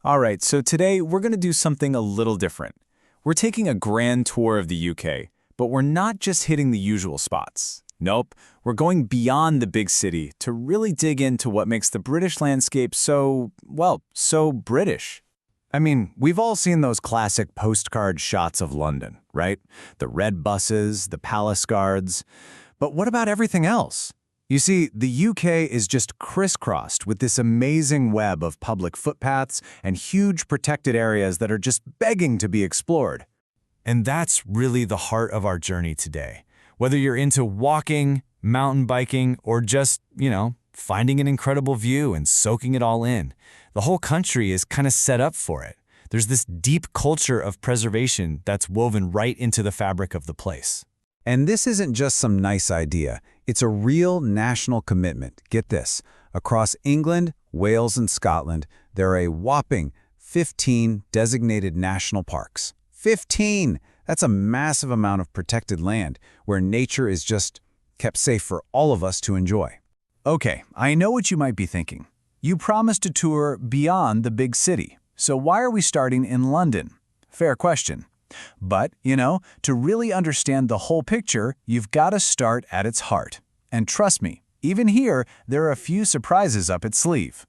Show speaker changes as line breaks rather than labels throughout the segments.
All right, so today we're going to do something a little different. We're taking a grand tour of the UK, but we're not just hitting the usual spots. Nope, we're going beyond the big city to really dig into what makes the British landscape so British. I mean, we've all seen those classic postcard shots of London, right? The red buses, the palace guards. But what about everything else? You see, the UK is just crisscrossed with this amazing web of public footpaths and huge protected areas that are just begging to be explored. And that's really the heart of our journey today. Whether you're into walking, mountain biking, or just, finding an incredible view and soaking it all in, the whole country is kind of set up for it. There's this deep culture of preservation that's woven right into the fabric of the place.
And this isn't just some nice idea. It's a real national commitment. Get this. Across England, Wales, and Scotland, there are a whopping 15 designated national parks. 15! That's a massive amount of protected land where nature is just kept safe for all of us to enjoy.
Okay, I know what you might be thinking. You promised a tour beyond the big city, so why are we starting in London? Fair question. But, to really understand the whole picture, you've got to start at its heart. And trust me, even here, there are a few surprises up its sleeve.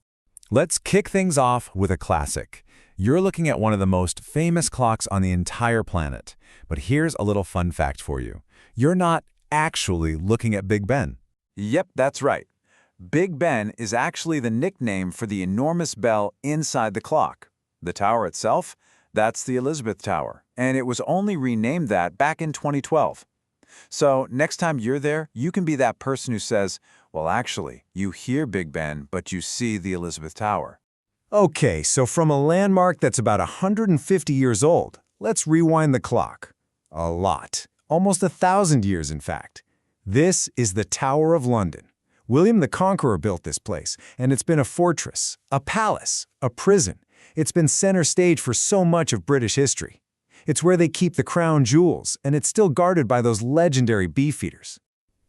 Let's kick things off with a classic. You're looking at one of the most famous clocks on the entire planet. But here's a little fun fact for you. You're not actually looking at Big Ben.
Yep, that's right. Big Ben is actually the nickname for the enormous bell inside the clock. The tower itself? That's the Elizabeth Tower, and it was only renamed that back in 2012. So next time you're there, you can be that person who says, well, actually, you hear Big Ben, but you see the Elizabeth Tower.
Okay, so from a landmark that's about 150 years old, let's rewind the clock. A lot. Almost 1,000 years, in fact. This is the Tower of London. William the Conqueror built this place, and it's been a fortress, a palace, a prison. It's been center stage for so much of British history. It's where they keep the crown jewels, and it's still guarded by those legendary beefeaters.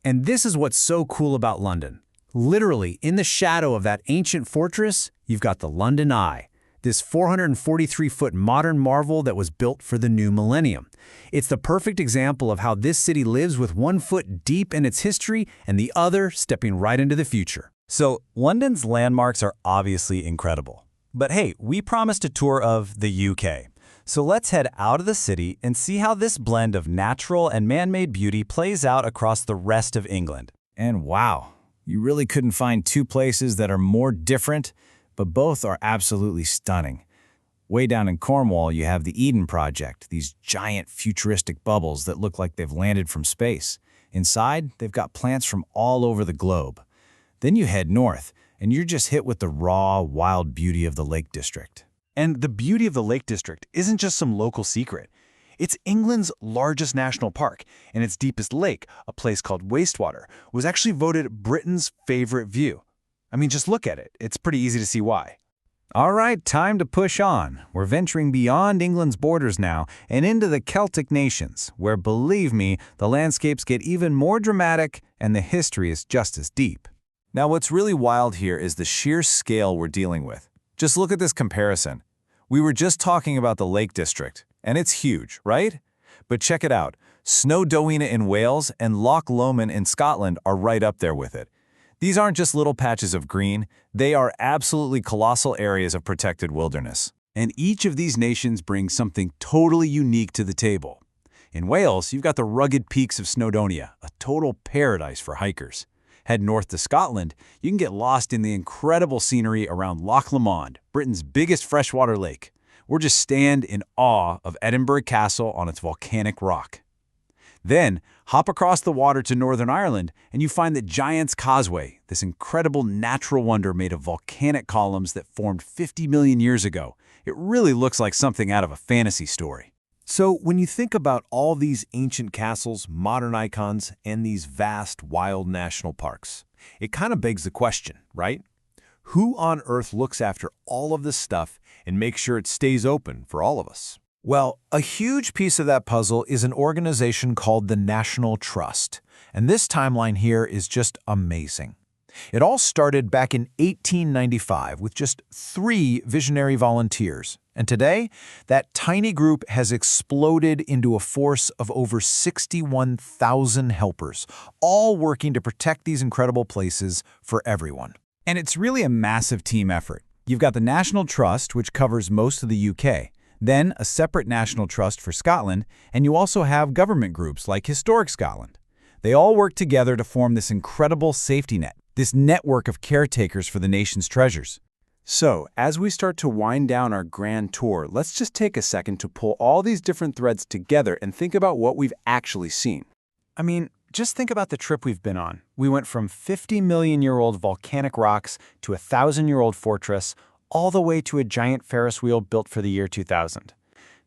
And this is what's so cool about London. Literally, in the shadow of that ancient fortress, you've got the London Eye, this 443-foot modern marvel that was built for the new millennium. It's the perfect example of how this city lives with one foot deep in its history and the other stepping right into the future.
So, London's landmarks are obviously incredible. But hey, we promised a tour of the UK. So let's head out of the city and see how this blend of natural and man-made beauty plays out across the rest of England. And wow, you really couldn't find two places that are more different, but both are absolutely stunning. Way down in Cornwall, you have the Eden Project, these giant futuristic bubbles that look like they've landed from space. Inside, they've got plants from all over the globe. Then you head north, and you're just hit with the raw, wild beauty of the Lake District.
And the beauty of the Lake District isn't just some local secret. It's England's largest national park, and its deepest lake, a place called Wastewater, was actually voted Britain's favorite view. I mean, just look at it. It's pretty easy to see why.
All right, time to push on. We're venturing beyond England's borders now and into the Celtic nations, where, believe me, the landscapes get even more dramatic and the history is just as deep. Now, what's really wild here is the sheer scale we're dealing with. Just look at this comparison. We were just talking about the Lake District, and it's huge, right? But check it out. Snowdonia in Wales and Loch Lomond in Scotland are right up there with it. These aren't just little patches of green, they are absolutely colossal areas of protected wilderness.
And each of these nations brings something totally unique to the table. In Wales, you've got the rugged peaks of Snowdonia, a total paradise for hikers. Head north to Scotland, you can get lost in the incredible scenery around Loch Lomond, Britain's biggest freshwater lake, or just stand in awe of Edinburgh Castle on its volcanic rock. Then, hop across the water to Northern Ireland, and you find the Giant's Causeway, this incredible natural wonder made of volcanic columns that formed 50 million years ago. It really looks like something out of a fantasy story.
So when you think about all these ancient castles, modern icons, and these vast, wild national parks, it kind of begs the question, right? Who on earth looks after all of this stuff and makes sure it stays open for all of us? Well, a huge piece of that puzzle is an organization called the National Trust, and this timeline here is just amazing.
It all started back in 1895 with just 3 visionary volunteers. And today, that tiny group has exploded into a force of over 61,000 helpers, all working to protect these incredible places for everyone.
And it's really a massive team effort. You've got the National Trust, which covers most of the UK, then a separate National Trust for Scotland, and you also have government groups like Historic Scotland. They all work together to form this incredible safety net, this network of caretakers for the nation's treasures.
So, as we start to wind down our grand tour, let's just take a second to pull all these different threads together and think about what we've actually seen.
I mean, just think about the trip we've been on. We went from 50-million-year-old volcanic rocks to a 1,000-year-old fortress, all the way to a giant Ferris wheel built for the year 2000.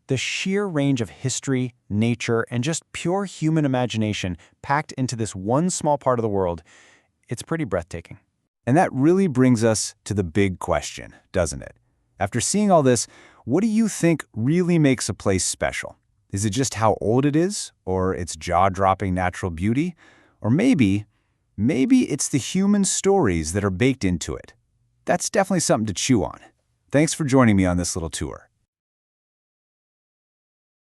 The sheer range of history, nature, and just pure human imagination packed into this one small part of the world, it's pretty breathtaking.
And that really brings us to the big question, doesn't it? After seeing all this, what do you think really makes a place special? Is it just how old it is, or its jaw-dropping natural beauty? Or maybe it's the human stories that are baked into it. That's definitely something to chew on. Thanks for joining me on this little tour.